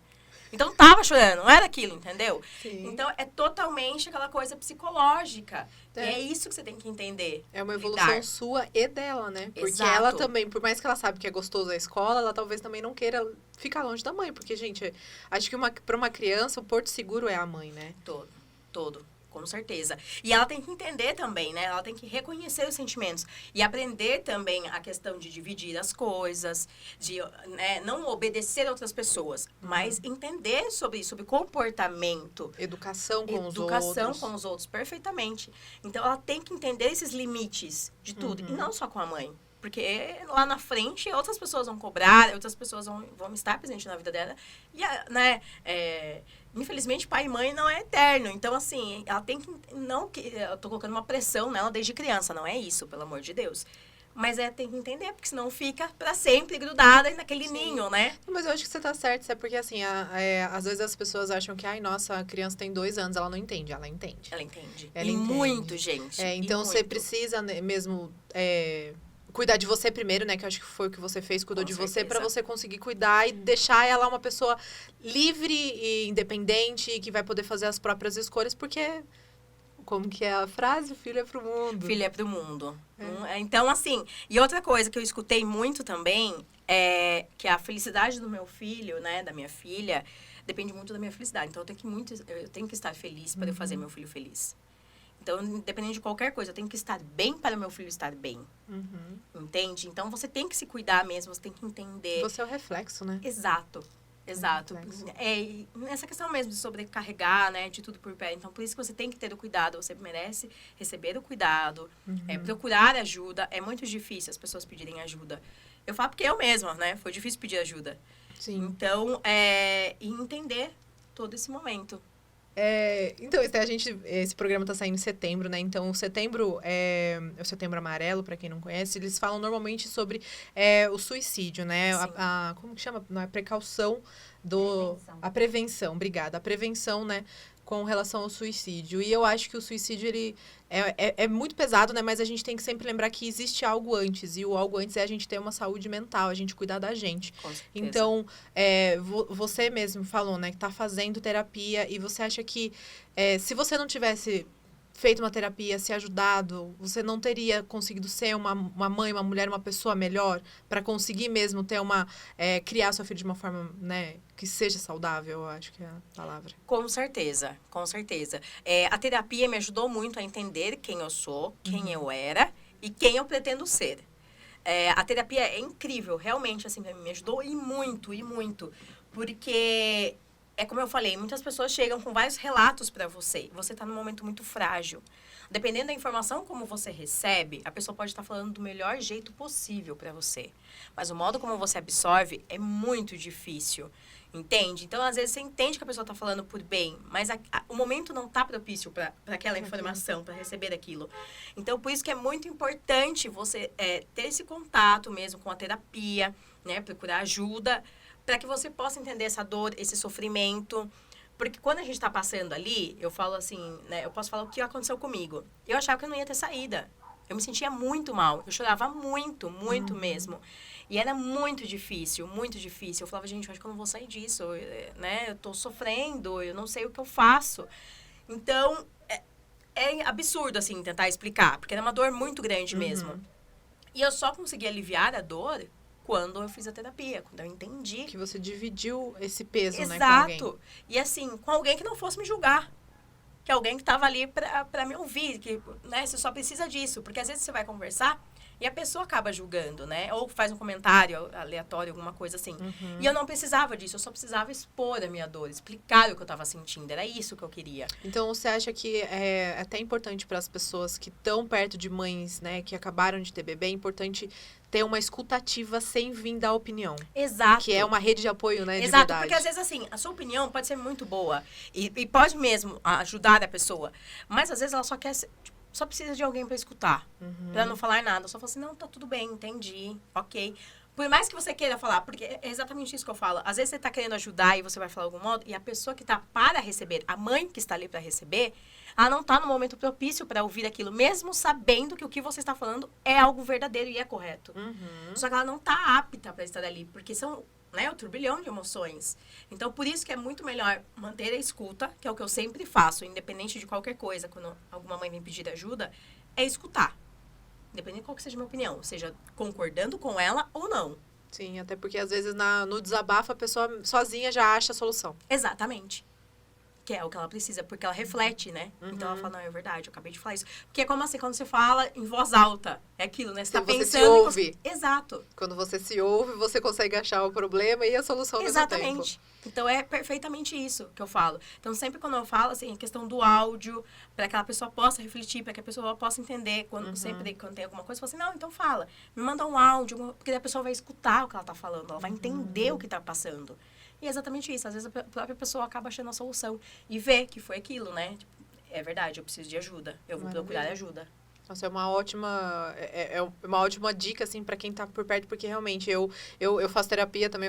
Speaker 3: Então, não tava chorando, não era aquilo, entendeu?
Speaker 2: Sim.
Speaker 3: Então, é totalmente aquela coisa psicológica. E é isso que você tem que entender.
Speaker 2: É uma evolução sua e dela, né? Porque
Speaker 3: Exato.
Speaker 2: ela também, por mais que ela sabe que é gostoso a escola, ela talvez também não queira ficar longe da mãe. Porque, gente, acho que para uma criança, o porto seguro é a mãe, né?
Speaker 3: Todo. Com certeza. E ela tem que entender também, né? Ela tem que reconhecer os sentimentos. E aprender também a questão de dividir as coisas, de não obedecer a outras pessoas, mas entender sobre comportamento.
Speaker 2: Educação com
Speaker 3: os outros, perfeitamente. Então, ela tem que entender esses limites de tudo. E não só com a mãe. Porque lá na frente, outras pessoas vão cobrar, outras pessoas vão estar presentes na vida dela. E, infelizmente, pai e mãe não é eterno. Então, assim, ela tem que... Eu tô colocando uma pressão nela desde criança. Não é isso, pelo amor de Deus. Mas tem que entender, porque senão fica pra sempre grudada naquele ninho, né?
Speaker 2: Mas eu acho que você tá certo, é porque, assim, às vezes as pessoas acham que, nossa, a criança tem 2 anos, ela não entende. Ela entende.
Speaker 3: Ela entende.
Speaker 2: Ela entende.
Speaker 3: Muito, gente.
Speaker 2: Então, você precisa mesmo... cuidar de você primeiro, né? Que eu acho que foi o que você fez, cuidou de você, para você conseguir cuidar e deixar ela uma pessoa livre e independente, que vai poder fazer as próprias escolhas, porque, como que é a frase? Filho é pro mundo.
Speaker 3: Filho é pro mundo. Então, assim, e outra coisa que eu escutei muito também é que a felicidade do meu filho, né, da minha filha, depende muito da minha felicidade. Então, eu tenho que estar feliz para eu fazer meu filho feliz. Então, independente de qualquer coisa, eu tenho que estar bem para o meu filho estar bem. Entende? Então, você tem que se cuidar mesmo, você tem que entender.
Speaker 2: Você é o reflexo, né?
Speaker 3: Exato. Essa questão mesmo de sobrecarregar, né, de tudo por pé. Então, por isso que você tem que ter o cuidado. Você merece receber o cuidado, procurar ajuda. É muito difícil as pessoas pedirem ajuda. Eu falo porque eu mesma, né? Foi difícil pedir ajuda.
Speaker 2: Sim.
Speaker 3: Então, e entender todo esse momento.
Speaker 2: Então, esse programa está saindo em setembro, né? Então, setembro é o Setembro Amarelo, para quem não conhece. Eles falam normalmente sobre o suicídio, né? Como que chama? Não é precaução a prevenção, obrigada. A prevenção, né? Com relação ao suicídio. E eu acho que o suicídio, ele é muito pesado, né? Mas a gente tem que sempre lembrar que existe algo antes. E o algo antes é a gente ter uma saúde mental, a gente cuidar da gente.
Speaker 3: Com certeza.
Speaker 2: Então, você mesmo falou, né? Que tá fazendo terapia. E você acha que se você não tivesse feito uma terapia, se ajudado, você não teria conseguido ser uma mãe, uma mulher, uma pessoa melhor para conseguir mesmo ter criar sua filha de uma forma, né, que seja saudável, eu acho que é a palavra.
Speaker 3: Com certeza, com certeza. A terapia me ajudou muito a entender quem eu sou, quem eu era e quem eu pretendo ser. A terapia é incrível, realmente, assim, me ajudou e muito, porque... como eu falei, muitas pessoas chegam com vários relatos para você. Você está num momento muito frágil. Dependendo da informação como você recebe, a pessoa pode estar falando do melhor jeito possível para você. Mas o modo como você absorve é muito difícil, entende? Então, às vezes, você entende que a pessoa está falando por bem, mas o momento não está propício para aquela informação, para receber aquilo. Então, por isso que é muito importante você ter esse contato mesmo com a terapia, né? Procurar ajuda, para que você possa entender essa dor, esse sofrimento. Porque quando a gente está passando ali, eu falo assim, né? Eu posso falar o que aconteceu comigo. Eu achava que eu não ia ter saída. Eu me sentia muito mal. Eu chorava muito mesmo. E era muito difícil, muito difícil. Eu falava, gente, eu acho que eu não vou sair disso, né? Eu tô sofrendo, eu não sei o que eu faço. Então, é absurdo, assim, tentar explicar. Porque era uma dor muito grande mesmo. E eu só consegui aliviar a dor quando eu fiz a terapia, quando eu entendi.
Speaker 2: Que você dividiu esse peso,
Speaker 3: Exato.
Speaker 2: Né, com alguém.
Speaker 3: Exato. E assim, com alguém que não fosse me julgar. Que alguém que estava ali para me ouvir, que, né, você só precisa disso. Porque às vezes você vai conversar e a pessoa acaba julgando, né? Ou faz um comentário aleatório, alguma coisa assim. E eu não precisava disso, eu só precisava expor a minha dor, explicar o que eu estava sentindo. Era isso que eu queria.
Speaker 2: Então, você acha que é até importante para as pessoas que estão perto de mães, né, que acabaram de ter bebê, é importante ter uma escutativa sem vir dar opinião.
Speaker 3: Exato.
Speaker 2: Que é uma rede de apoio, né, de
Speaker 3: Exato,
Speaker 2: verdade.
Speaker 3: porque às vezes, assim, a sua opinião pode ser muito boa e pode mesmo ajudar a pessoa, mas às vezes ela só quer... Só precisa de alguém para escutar, para não falar nada. Só falar assim, não, tá tudo bem, entendi, ok. Por mais que você queira falar, porque é exatamente isso que eu falo. Às vezes você tá querendo ajudar e você vai falar de algum modo, e a pessoa que tá para receber, a mãe que está ali para receber, ela não tá no momento propício para ouvir aquilo, mesmo sabendo que o que você está falando é algo verdadeiro e é correto. Só que ela não tá apta para estar ali, porque são... né, o turbilhão de emoções. Então, por isso que é muito melhor manter a escuta, que é o que eu sempre faço, independente de qualquer coisa, quando alguma mãe vem pedir ajuda, é escutar. Independente de qual que seja a minha opinião, seja concordando com ela ou não.
Speaker 2: Sim, até porque às vezes no desabafo a pessoa sozinha já acha a solução.
Speaker 3: Exatamente. Que é o que ela precisa, porque ela reflete, né? Então ela fala, não, é verdade, eu acabei de falar isso. Porque é como assim, quando você fala em voz alta, é aquilo, né? Você tá pensando...
Speaker 2: Você se ouve.
Speaker 3: Exato.
Speaker 2: Quando você se ouve, você consegue achar o problema e a solução ao mesmo tempo.
Speaker 3: Exatamente. Então, é perfeitamente isso que eu falo. Então, sempre quando eu falo, assim, a questão do áudio, para que a pessoa possa refletir, para que a pessoa possa entender, sempre quando tem alguma coisa, eu falo assim, não, então fala, me manda um áudio, porque a pessoa vai escutar o que ela tá falando, ela vai entender o que tá passando. E é exatamente isso. Às vezes, a própria pessoa acaba achando a solução e vê que foi aquilo, né? Tipo, é verdade, eu preciso de ajuda. Eu vou procurar ajuda.
Speaker 2: Nossa, é uma ótima dica, assim, pra quem tá por perto, porque realmente eu faço terapia também,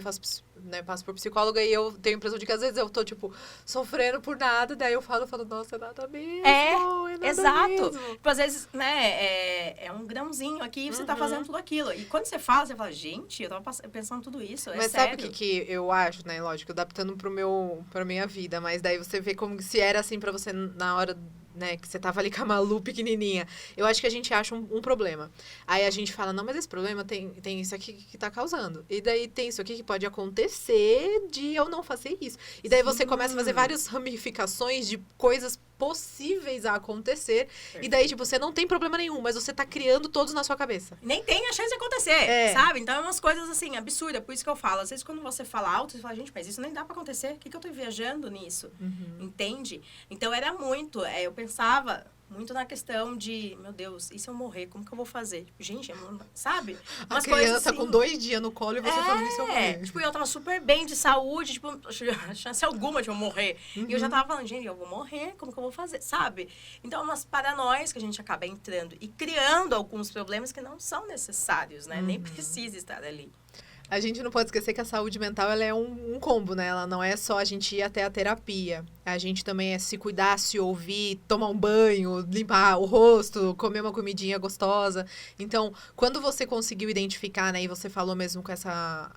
Speaker 2: passo por psicóloga e eu tenho a impressão de que às vezes eu tô, tipo, sofrendo por nada, daí eu falo, nossa, é nada mesmo.
Speaker 3: É nada exato.
Speaker 2: Mesmo.
Speaker 3: Tipo, às vezes, né, é um grãozinho aqui e você tá fazendo tudo aquilo. E quando você fala, gente, eu tava pensando tudo isso,
Speaker 2: mas
Speaker 3: sério.
Speaker 2: sabe o que eu acho, né, lógico, adaptando pra minha vida, mas daí você vê como se era assim pra você na hora... né, que você tava ali com a Malu pequenininha. Eu acho que a gente acha um problema. Aí a gente fala, não, mas esse problema tem isso aqui que tá causando. E daí tem isso aqui que pode acontecer de eu não fazer isso. E daí você começa a fazer várias ramificações de coisas possíveis a acontecer. Perfeito. E daí, tipo, você não tem problema nenhum, mas você tá criando todos na sua cabeça.
Speaker 3: Nem tem a chance de acontecer, sabe? Então, é umas coisas, assim, absurdas. Por isso que eu falo. Às vezes, quando você fala alto, você fala, gente, mas isso nem dá pra acontecer. O que eu tô viajando nisso? Entende? Então, era muito. Eu pensava, Muito na questão de, meu Deus, e se eu morrer, como que eu vou fazer? Gente, sabe?
Speaker 2: Uma criança assim, com 2 dias no colo e você falando isso eu morrer.
Speaker 3: Tipo, eu tava super bem de saúde, tipo, chance alguma de eu morrer. E eu já tava falando, gente, eu vou morrer, como que eu vou fazer? Sabe? Então, umas paranoias que a gente acaba entrando e criando alguns problemas que não são necessários, né? Nem precisa estar ali.
Speaker 2: A gente não pode esquecer que a saúde mental ela é um combo, né? Ela não é só a gente ir até a terapia. A gente também é se cuidar, se ouvir, tomar um banho, limpar o rosto, comer uma comidinha gostosa. Então, quando você conseguiu identificar, né? E você falou mesmo com essa...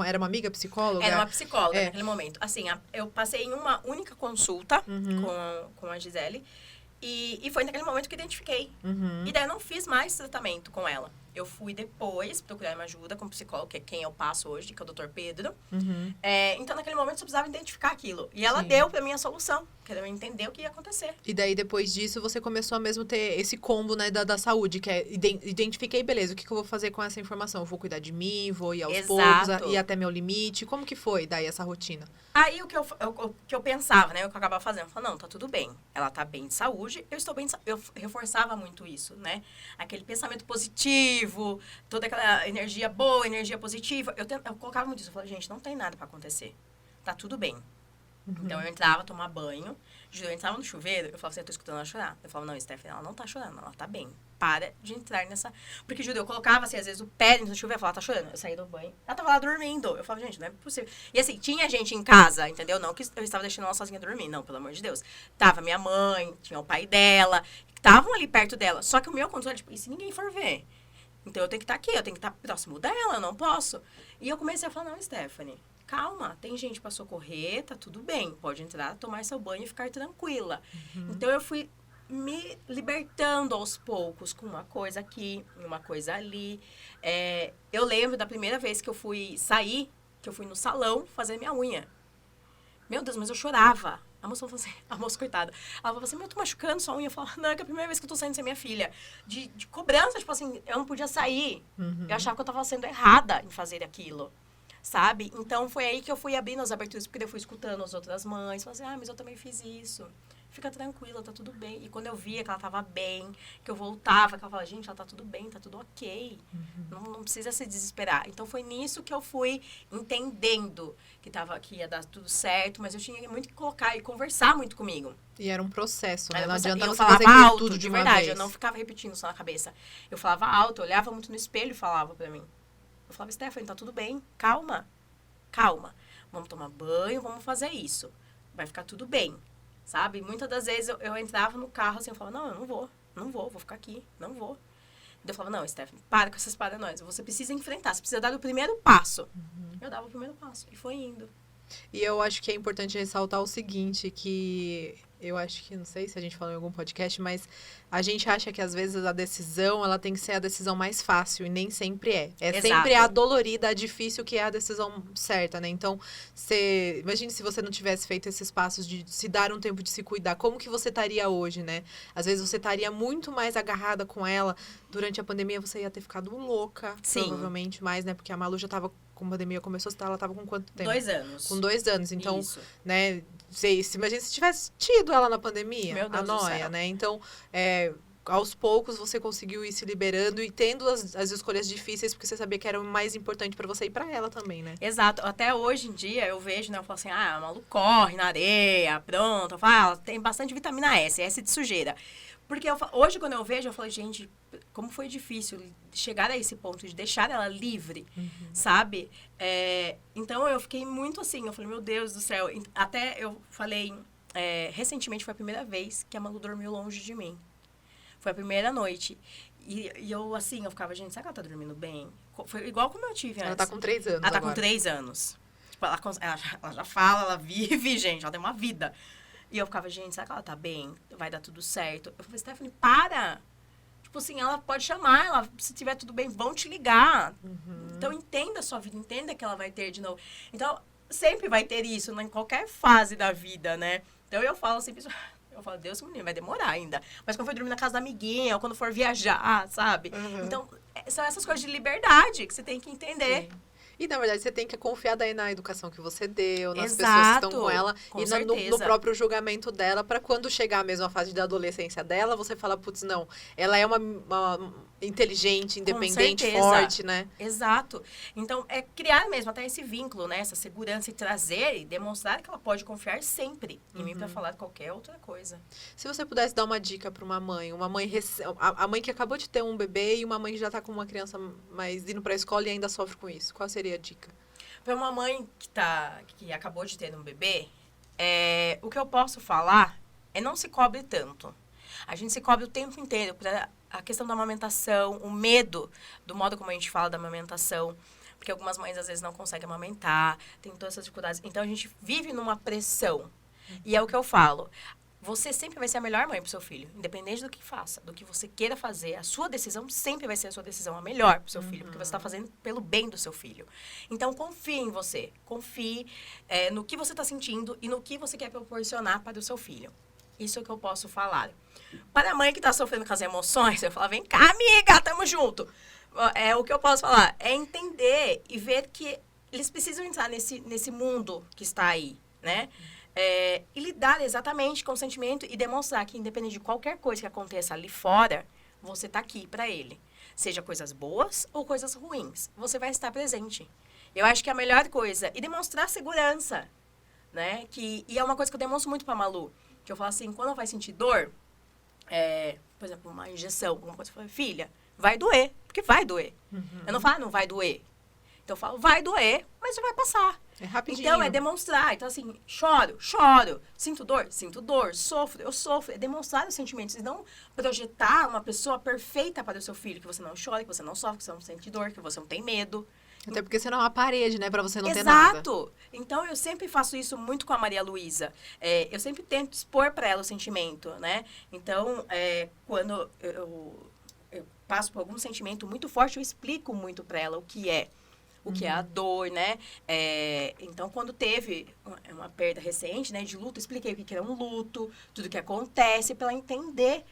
Speaker 2: Era uma amiga psicóloga?
Speaker 3: Era uma psicóloga naquele momento. Assim, eu passei em uma única consulta com a Gisele. E foi naquele momento que eu identifiquei. E daí eu não fiz mais tratamento com ela. Eu fui depois procurar uma ajuda com o psicólogo, que é quem eu passo hoje, que é o Dr. Pedro. Então, naquele momento, eu só precisava identificar aquilo. E ela deu pra mim a solução, que era eu entender o que ia acontecer.
Speaker 2: E daí, depois disso, você começou a mesmo ter esse combo, né, da saúde, que é identifiquei, beleza, o que eu vou fazer com essa informação? Eu vou cuidar de mim, vou ir aos poucos, ir até meu limite. Como que foi daí essa rotina?
Speaker 3: Aí, o que eu pensava, né, o que eu acabava fazendo, eu falava, não, tá tudo bem. Ela tá bem de saúde, eu estou bem de saúde. Eu reforçava muito isso, né? Aquele pensamento positivo, toda aquela energia boa, energia positiva. Eu colocava muito isso. Eu falava, gente, não tem nada pra acontecer. Tá tudo bem. Então, eu entrava, tomar banho. Eu entrava no chuveiro, eu falava assim, eu tô escutando ela chorar. Eu falava, não, Stephanie, ela não tá chorando, ela tá bem. Para de entrar nessa... Porque, Júlia, eu colocava, assim, às vezes, o pé dentro do chuveiro, eu falava, tá chorando. Eu saía do banho, ela tava lá dormindo. Eu falava, gente, não é possível. E, assim, tinha gente em casa, entendeu? Não que eu estava deixando ela sozinha dormir, não, pelo amor de Deus. Tava minha mãe, tinha o pai dela, estavam ali perto dela. Só que o meu controle, tipo, e se ninguém for ver? Então, eu tenho que estar aqui, eu tenho que estar próximo dela, eu não posso. E eu comecei a falar, não, Stephanie, calma, tem gente para socorrer, tá tudo bem. Pode entrar, tomar seu banho e ficar tranquila. Então, eu fui me libertando aos poucos, com uma coisa aqui, uma coisa ali. Eu lembro da primeira vez que eu fui sair, que eu fui no salão fazer minha unha. Meu Deus, mas eu chorava. A moça falou assim, a moça, coitada, ela falou assim, eu tô machucando sua unha. Eu falava, não, é que é a primeira vez que eu tô saindo sem minha filha. De cobrança, tipo assim, eu não podia sair. Eu achava que eu tava sendo errada em fazer aquilo, sabe? Então, foi aí que eu fui abrindo as aberturas, porque eu fui escutando as outras mães. Falei assim, mas eu também fiz isso. Fica tranquila, tá tudo bem. E quando eu via que ela tava bem, que eu voltava, que ela falava, gente, ela tá tudo bem, tá tudo ok. Não precisa se desesperar. Então, foi nisso que eu fui entendendo que ia dar tudo certo, mas eu tinha muito que colocar e conversar muito comigo.
Speaker 2: E era um processo, né? Não
Speaker 3: adianta
Speaker 2: você
Speaker 3: fazer
Speaker 2: alto, tudo
Speaker 3: de verdade. Eu não ficava repetindo só na cabeça. Eu falava alto, eu olhava muito no espelho e falava pra mim. Eu falava, Stephanie, tá tudo bem, calma. Vamos tomar banho, vamos fazer isso. Vai ficar tudo bem. Sabe? Muitas das vezes eu entrava no carro assim, eu falava, não, eu não vou ficar aqui, não vou. Eu falava, não, Stephanie, para com essas paranoias, você precisa enfrentar, você precisa dar o primeiro passo. Eu dava o primeiro passo e foi indo.
Speaker 2: E eu acho que é importante ressaltar o seguinte, que eu acho que, não sei se a gente falou em algum podcast, mas a gente acha que às vezes a decisão, ela tem que ser a decisão mais fácil, e nem sempre é. É sempre a dolorida, a difícil, que é a decisão certa, né? Então, imagine se você não tivesse feito esses passos de se dar um tempo de se cuidar, como que você estaria hoje, né? Às vezes você estaria muito mais agarrada com ela. Durante a pandemia, você ia ter ficado louca, provavelmente mais, né? Porque a Malu já tava, com a pandemia começou, ela tava com quanto tempo?
Speaker 3: 2 anos.
Speaker 2: Com 2 anos, então, né... Imagina se tivesse tido ela na pandemia,
Speaker 3: meu Deus, a noia,
Speaker 2: né? Então, aos poucos você conseguiu ir se liberando e tendo as escolhas difíceis, porque você sabia que era o mais importante pra você e pra ela também, né?
Speaker 3: Exato. Até hoje em dia eu vejo, né? Eu falo assim, a Malu corre na areia, pronto. Eu falo, ela tem bastante vitamina S de sujeira. Porque hoje, quando eu vejo, eu falo, gente, como foi difícil chegar a esse ponto de deixar ela livre, sabe? Então, eu fiquei muito assim, eu falei, meu Deus do céu. Até eu falei, recentemente foi a primeira vez que a Malu dormiu longe de mim. Foi a primeira noite. E eu, assim, eu ficava, gente, será que ela tá dormindo bem? Foi igual como eu tive antes.
Speaker 2: Ela tá com 3 anos
Speaker 3: Ela tá
Speaker 2: agora.
Speaker 3: com 3 anos. Tipo, ela já fala, ela vive, gente, ela tem uma vida. E eu ficava, gente, será que ela tá bem? Vai dar tudo certo? Eu falei, Stephanie, para! Tipo assim, ela pode chamar, se tiver tudo bem, vão te ligar. Então, entenda a sua vida, entenda que ela vai ter de novo. Então, sempre vai ter isso, né, em qualquer fase da vida, né? Então, eu falo sempre, eu falo, Deus, menino, vai demorar ainda. Mas quando for dormir na casa da amiguinha, ou quando for viajar, sabe? Então, são essas coisas de liberdade que você tem que entender.
Speaker 2: Sim. E, na verdade, você tem que confiar daí na educação que você deu, nas
Speaker 3: Exato,
Speaker 2: pessoas que estão com ela.
Speaker 3: com
Speaker 2: E
Speaker 3: certeza.
Speaker 2: no próprio julgamento dela, para quando chegar mesmo a fase da adolescência dela, você fala, putz, não, ela é uma inteligente, independente,
Speaker 3: certeza.
Speaker 2: forte, né?
Speaker 3: Exato. Então, é criar mesmo até esse vínculo, né? Essa segurança e trazer e demonstrar que ela pode confiar sempre em mim para falar qualquer outra coisa.
Speaker 2: Se você pudesse dar uma dica para uma mãe a mãe que acabou de ter um bebê e uma mãe que já está com uma criança mais indo para a escola e ainda sofre com isso, qual seria a dica?
Speaker 3: Para uma mãe que acabou de ter um bebê, o que eu posso falar é não se cobre tanto. A gente se cobre o tempo inteiro para a questão da amamentação, o medo do modo como a gente fala da amamentação, porque algumas mães às vezes não conseguem amamentar, tem todas essas dificuldades. Então a gente vive numa pressão. E é o que eu falo. Você sempre vai ser a melhor mãe pro seu filho, independente do que faça, do que você queira fazer. A sua decisão sempre vai ser a sua decisão a melhor pro seu filho, porque você está fazendo pelo bem do seu filho. Então, confie em você. Confie no que você está sentindo e no que você quer proporcionar para o seu filho. Isso é o que eu posso falar. Para a mãe que está sofrendo com as emoções, eu falo, vem cá, amiga, tamo junto. O que eu posso falar é entender e ver que eles precisam entrar nesse mundo que está aí, né? E lidar exatamente com o sentimento e demonstrar que, independente de qualquer coisa que aconteça ali fora, você está aqui para ele. Seja coisas boas ou coisas ruins, você vai estar presente. Eu acho que é a melhor coisa. E demonstrar segurança, né? E é uma coisa que eu demonstro muito para a Malu. Que eu falo assim, quando ela vai sentir dor, por exemplo, uma injeção, alguma coisa, eu falo, filha, vai doer, porque vai doer. Eu não falo, não vai doer. Então eu falo, vai doer, mas vai passar.
Speaker 2: É rapidinho.
Speaker 3: Então, é demonstrar. Então, assim, choro. Sinto dor. Eu sofro. É demonstrar os sentimentos. E não projetar uma pessoa perfeita para o seu filho. Que você não chora, que você não sofre, que você não sente dor, que você não tem medo.
Speaker 2: Até porque você não é uma parede, né? Pra você não ter nada.
Speaker 3: Exato. Então, eu sempre faço isso muito com a Maria Luísa. Eu sempre tento expor para ela o sentimento, né? Então, quando eu passo por algum sentimento muito forte, eu explico muito para ela o que é a dor, né? Então, quando teve uma perda recente, né, de luto, expliquei o que era um luto, tudo que acontece, para ela entender.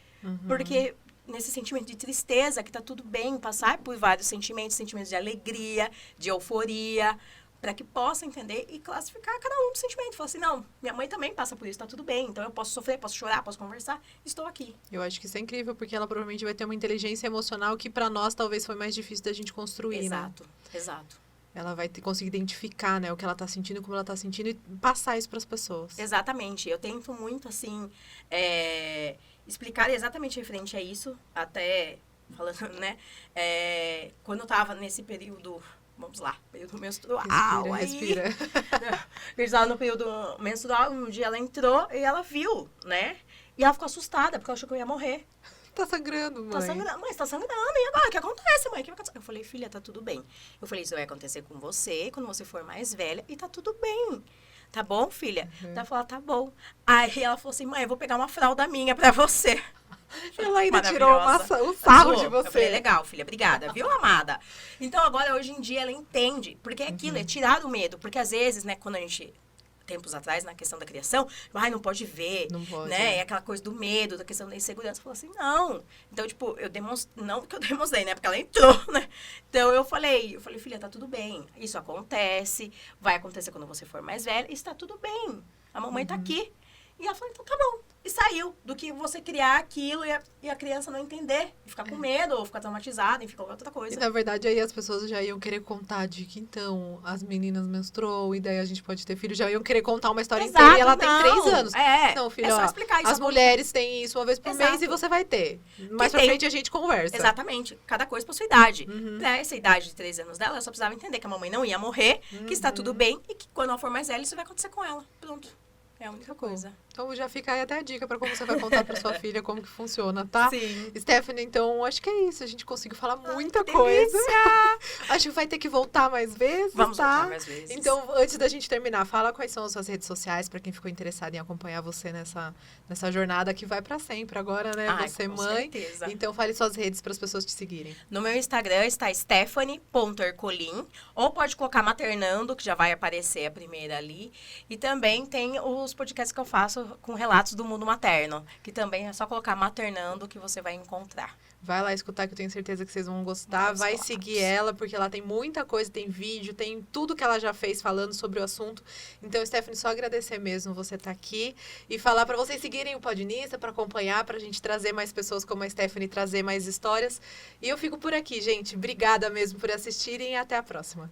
Speaker 3: Porque nesse sentimento de tristeza, que tá tudo bem, passar por vários sentimentos de alegria, de euforia, para que possa entender e classificar cada um dos sentimentos. Falar assim, não, minha mãe também passa por isso, tá tudo bem. Então, eu posso sofrer, posso chorar, posso conversar, estou aqui.
Speaker 2: Eu acho que isso é incrível, porque ela provavelmente vai ter uma inteligência emocional que para nós talvez foi mais difícil da gente construir,
Speaker 3: Exato,
Speaker 2: né?
Speaker 3: Exato.
Speaker 2: Ela vai conseguir identificar, né, o que ela tá sentindo, como ela tá sentindo e passar isso para as pessoas.
Speaker 3: Exatamente. Eu tento muito, assim, explicar exatamente referente a isso, até falando, né, quando eu tava nesse período, vamos lá, período menstrual.
Speaker 2: Respira.
Speaker 3: Eu estava no período menstrual, um dia ela entrou e ela viu, né, e ela ficou assustada, porque ela achou que eu ia morrer.
Speaker 2: Tá sangrando, mãe.
Speaker 3: Tá sangrando, mãe, tá sangrando. E agora? O que acontece, mãe? O que vai acontecer? Eu falei, filha, tá tudo bem. Eu falei, isso vai acontecer com você quando você for mais velha e tá tudo bem. Tá bom, filha? Ela falou, tá bom. Aí ela falou assim, mãe, eu vou pegar uma fralda minha pra você.
Speaker 2: Ela ainda tirou um sarro de você.
Speaker 3: Eu falei, legal, filha, obrigada, viu, amada? Então, agora, hoje em dia, ela entende. Porque é aquilo, é tirar o medo. Porque, às vezes, né, quando a gente... tempos atrás, na questão da criação, não pode ver,
Speaker 2: não pode,
Speaker 3: né? É aquela coisa do medo, da questão da insegurança. Falou assim, não. Então, tipo, não que eu demonstrei, né? Porque ela entrou, né? Então, eu falei, filha, tá tudo bem. Isso acontece, vai acontecer quando você for mais velha, e está tudo bem. A mamãe tá aqui. E ela falou, então tá bom. E saiu do que você criar aquilo e a criança não entender. E ficar com medo, ou ficar traumatizada, enfim, qualquer outra coisa.
Speaker 2: E, na verdade, aí as pessoas já iam querer contar de que, então, as meninas menstruam, e daí a gente pode ter filho. Já iam querer contar uma história inteira, e ela tem 3 anos. Não, filha,
Speaker 3: é só explicar isso.
Speaker 2: As mulheres têm isso uma vez por mês e você vai ter. Mais pra frente a gente conversa.
Speaker 3: Exatamente. Cada coisa por sua idade. Pra essa idade de 3 anos dela, ela só precisava entender que a mamãe não ia morrer, que está tudo bem, e que quando ela for mais velha, isso vai acontecer com ela. Pronto. É a única coisa.
Speaker 2: Então já fica aí até a dica pra como você vai contar pra sua filha como que funciona, tá?
Speaker 3: Sim.
Speaker 2: Stephanie, então acho que é isso. A gente conseguiu falar muita coisa. Acho que vai ter que voltar mais vezes,
Speaker 3: Vamos
Speaker 2: tá?
Speaker 3: voltar mais vezes.
Speaker 2: Então, antes da gente terminar, fala quais são as suas redes sociais pra quem ficou interessado em acompanhar você nessa jornada que vai pra sempre agora, né? Você
Speaker 3: com
Speaker 2: mãe.
Speaker 3: certeza.
Speaker 2: Então fale suas redes para as pessoas te seguirem.
Speaker 3: No meu Instagram está stephanie.ercolim, ou pode colocar maternando, que já vai aparecer a primeira ali. E também tem os outros podcasts que eu faço com relatos do mundo materno, que também é só colocar maternando que você vai encontrar.
Speaker 2: Vai lá escutar, que eu tenho certeza que vocês vão gostar. Vai seguir ela, porque ela tem muita coisa, tem vídeo, tem tudo que ela já fez falando sobre o assunto. Então, Stephanie, só agradecer mesmo você estar aqui e falar para vocês seguirem o Podinista, para acompanhar, para a gente trazer mais pessoas como a Stephanie, trazer mais histórias. E eu fico por aqui, gente. Obrigada mesmo por assistirem e até a próxima.